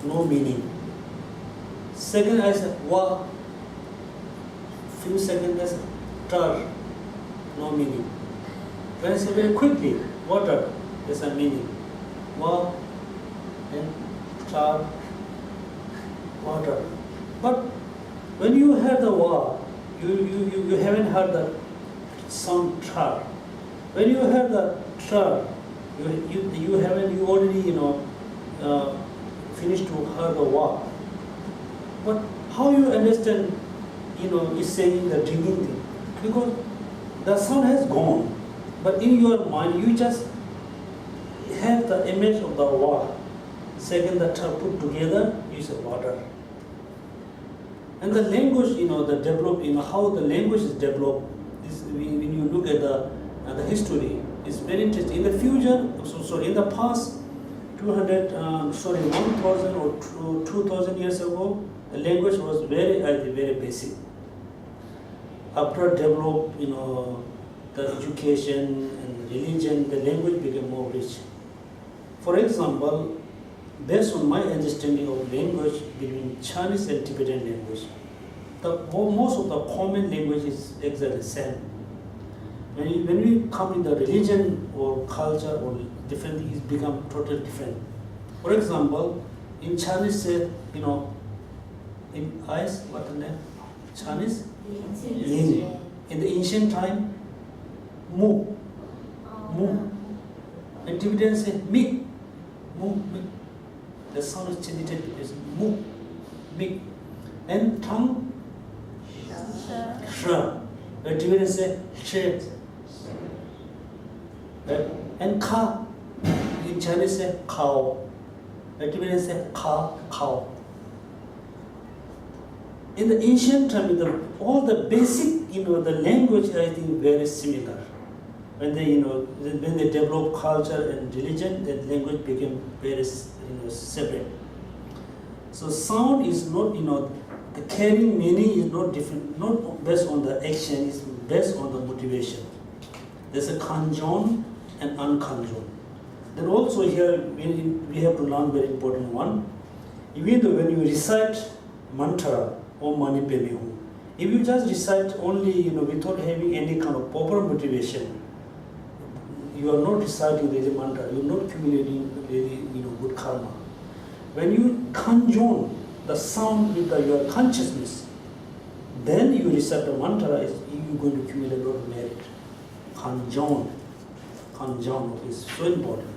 no meaning. Second I say wa, few seconds I say tar, no meaning. When I say very quickly, water, there's a meaning. Wa and tar, water. But when you hear the wa, you haven't heard the sound tar. When you hear the tar, you already finished to hear the wa. But how you understand is saying the drinking thing? Because the sound has gone, but in your mind you just have the image of the wa. Second, the tar put together, you say water. And the language, the develop, how the language is developed, is when you look at the history, is very interesting. In the future, in the past, 1,000 or 2,000 years ago, the language was very basic. After develop, the education and religion, the language became more rich. For example, based on my understanding of language between Chinese and Tibetan language, most of the common language is exactly the same. When we come in the religion or culture or different things, it become totally different. For example, in Chinese, in eyes, what the name? Chinese? Lin. In the ancient time, mu. Mu. And Tibetans say mi. Mu, mi. The sound is chanted as mu, mi. And tongue, shra. The Tibetans say she. And ka. In Chinese say cow. The Tibetans say ka, cow. In the ancient time, all the basic, the language, I think, very similar. When they develop culture and religion, that language became very, separate. So sound is not, the carrying meaning is not different, not based on the action, it's based on the motivation. There's a kanjon and unkanjon. Then also here, we have to learn very important one. Even though when you recite mantra, Om Mani Padme Hum, if you just recite only, without having any kind of proper motivation, you are not reciting the mantra, you are not accumulating really, good karma. When you conjoin the sound with your consciousness, then you recite the mantra, you are going to accumulate a lot of merit. Conjoin is so important.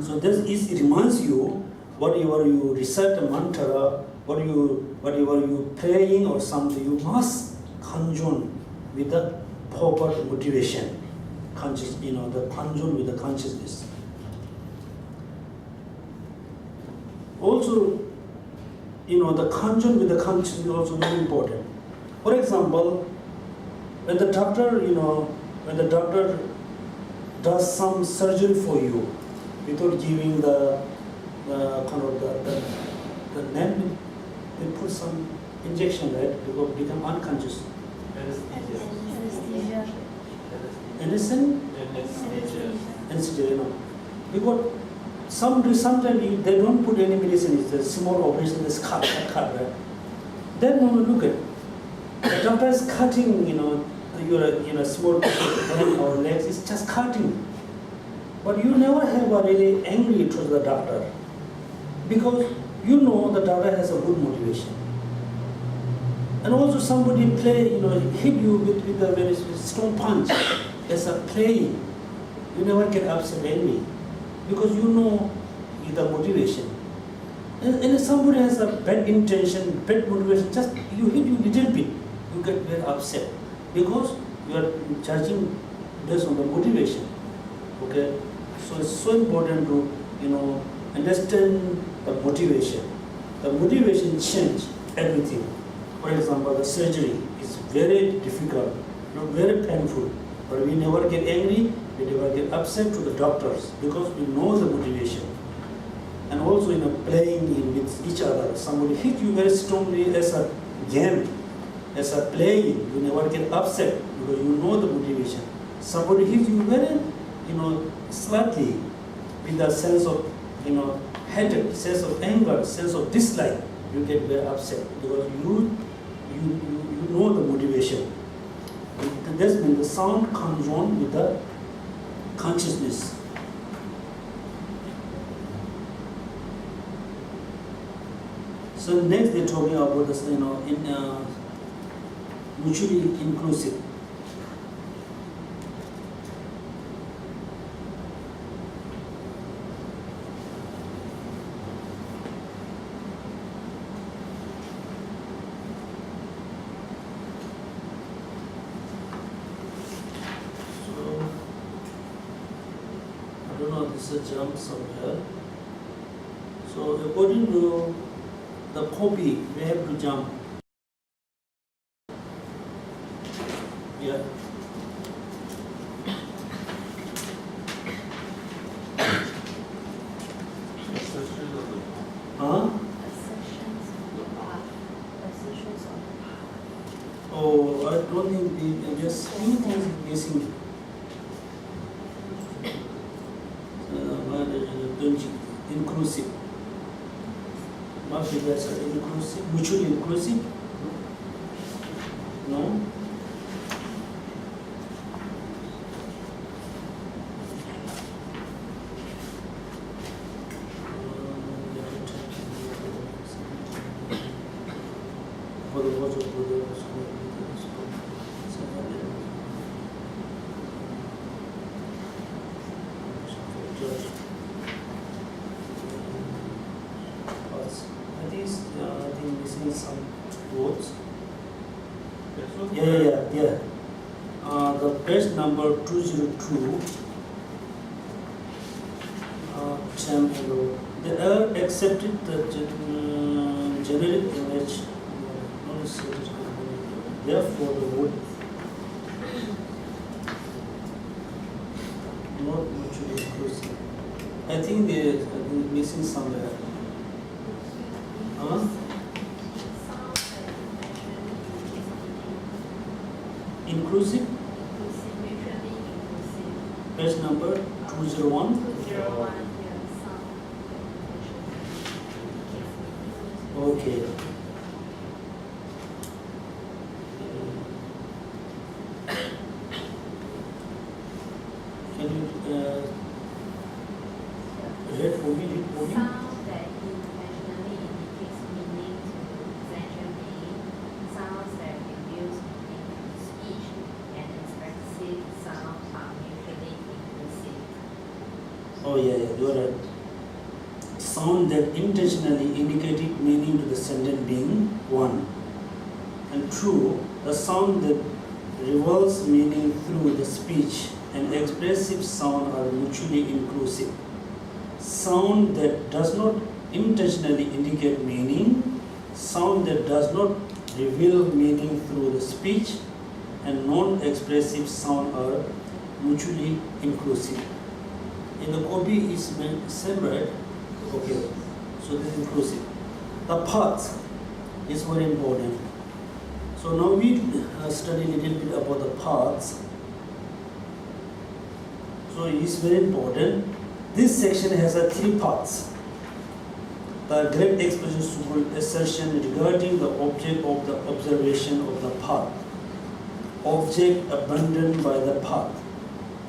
So it reminds you, whatever you recite the mantra, whatever you praying or something, you must conjoin with the proper motivation. The conjoin with the consciousness. Also, the conjoin with the consciousness is also very important. For example, when the doctor does some surgery for you, without giving the name, they put some injection, right? Because become unconscious. Anesthesia. Anesthesia, Because sometimes they don't put any medicine, it's a small operation, it's cut, right? Then when we look at the doctor is cutting, your small hand or legs, it's just cutting. but you never have a really angry towards the doctor, because you know the doctor has a good motivation. And also somebody hit you with a very strong punch as a play. You never get upset angry, because you know the motivation. And if somebody has a bad intention, bad motivation, just you hit you little bit, you get very upset, because you are judging based on the motivation. Okay, so it's so important to understand the motivation. The motivation change everything. For example, the surgery is very difficult, very painful, but we never get angry, we never get upset to the doctors, because we know the motivation. And also playing with each other, somebody hit you very strongly as a game, as a playing, you never get upset because you know the motivation. Somebody hits you very, slightly with a sense of, hatred, sense of anger, sense of dislike, you get very upset because you know the motivation. That means the sound comes on with the consciousness. So next they're talking about this, mutually inclusive. So I don't know, this is a jump somewhere. So according to the copy, we have to jump. Yeah. Huh? Assertions on the path. Oh, I don't think there's few things missing. Inclusive. Not because inclusive, mutually inclusive. No. For the words of Buddha, I think missing some words. Yeah. The page number 202. They are accepted the generic image. Therefore, the word not mutually inclusive. I think they are missing somewhere. Huh? Inclusive? Page number 201. Okay. Can you read for me? Sound that intentionally indicates meaning to sentient being, sounds that reveals meaning to speech, and expressive sound are mutually inclusive. Oh yeah, you're right. Sound that intentionally indicated meaning to the sentient being, one. And two, the sound that reveals meaning through the speech and expressive sound are mutually inclusive. Sound that does not intentionally indicate meaning, sound that does not reveal meaning through the speech, and non-expressive sound are mutually inclusive. In the copy is same, right? Okay, so this is inclusive. The path is very important. So now we study a little bit about the paths. So it is very important. This section has three parts. The great expositional assertion regarding the object of the observation of the path, object abandoned by the path,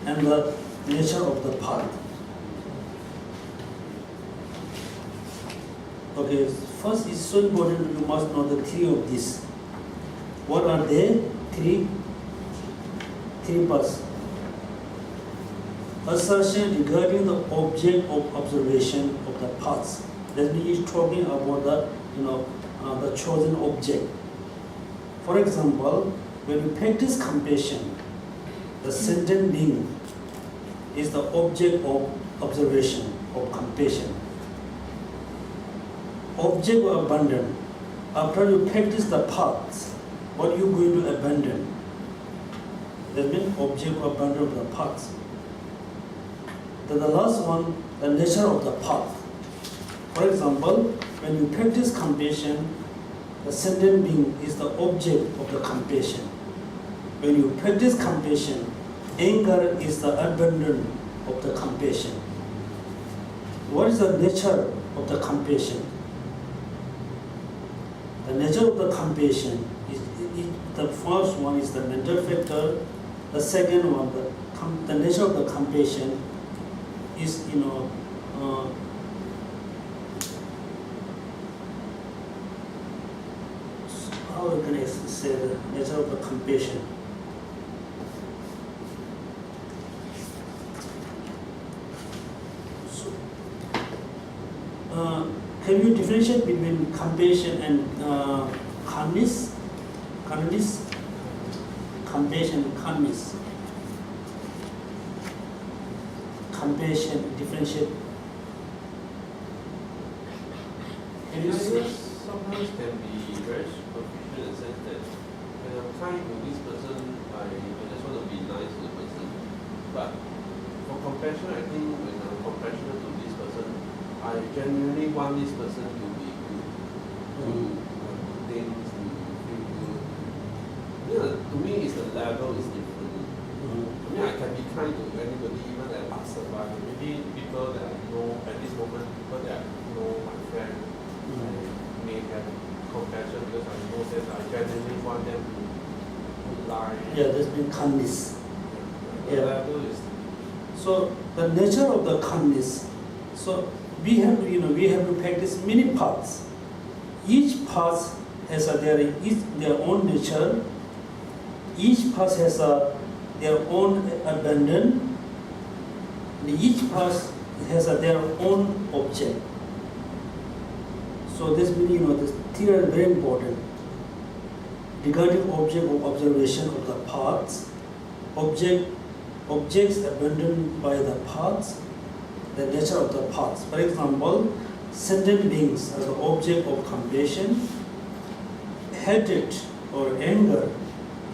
and the nature of the path. Okay, first it's so important you must know the three of these. What are they? Three parts. Assertion regarding the object of observation of the parts. That means it's talking about the chosen object. For example, when you practice compassion, the sentient being is the object of observation of compassion. Object of abandon. After you practice the paths, what you going to abandon? That means object of abandon of the paths. Then the last one, the nature of the path. For example, when you practice compassion, the sentient being is the object of the compassion. When you practice compassion, anger is the abandon of the compassion. What is the nature of the compassion? The nature of the compassion is the first one is the mental factor. The second one, the nature of the compassion is how can I say the nature of the compassion? So, can you differentiate between compassion and calmness? Compassion and calmness. Compassion, differentiate. Can you see? Sometimes can be very superficial in the sense that when I'm kind to this person, I just want to be nice to the person. But for compassion, I think when I'm compassionate to this person, I genuinely want this person to be good, to have good things, to feel good. To me, it's the level is different. I mean, I can be kind to anybody, even at passerby. Maybe people that I know at this moment, people that I know, my friend, I may have compassion because I know that I genuinely want them to good life. Yeah, there's been kindness. The level is. So the nature of the kindness. So we have to practice many paths. Each path has their own nature. Each path has their own abandon. And each path has their own object. So this means this three are very important. Regarding object of observation of the paths, objects abandoned by the paths, the nature of the paths. For example, sentient beings as the object of compassion, hatred or anger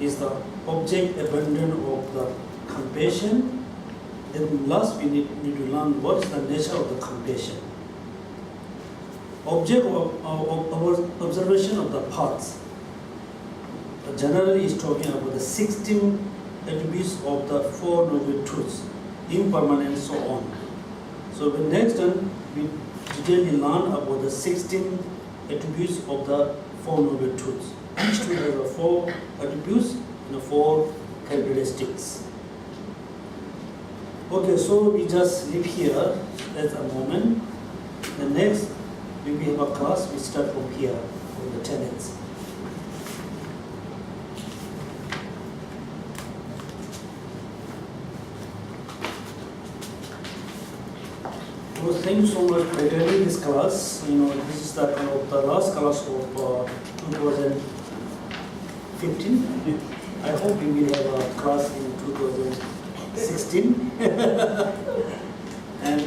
is the object abandoned of the compassion. Then last we need to learn what is the nature of the compassion. Object of observation of the paths generally is talking about the 16 attributes of the Four Noble Truths, impermanence, so on. So the next time we detailed learn about the 16 attributes of the Four Noble Truths. Each truth has the 4 attributes and the 4 characteristics. Okay, so we just leave here at a moment. The next we have a class, we start from here, from the tenets. So thank you so much for attending this class. This is the last class of 2015. I hope we will have a class in 2016. And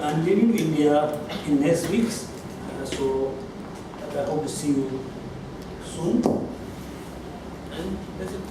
I'm leaving India in next week, so I hope to see you soon. And that's it.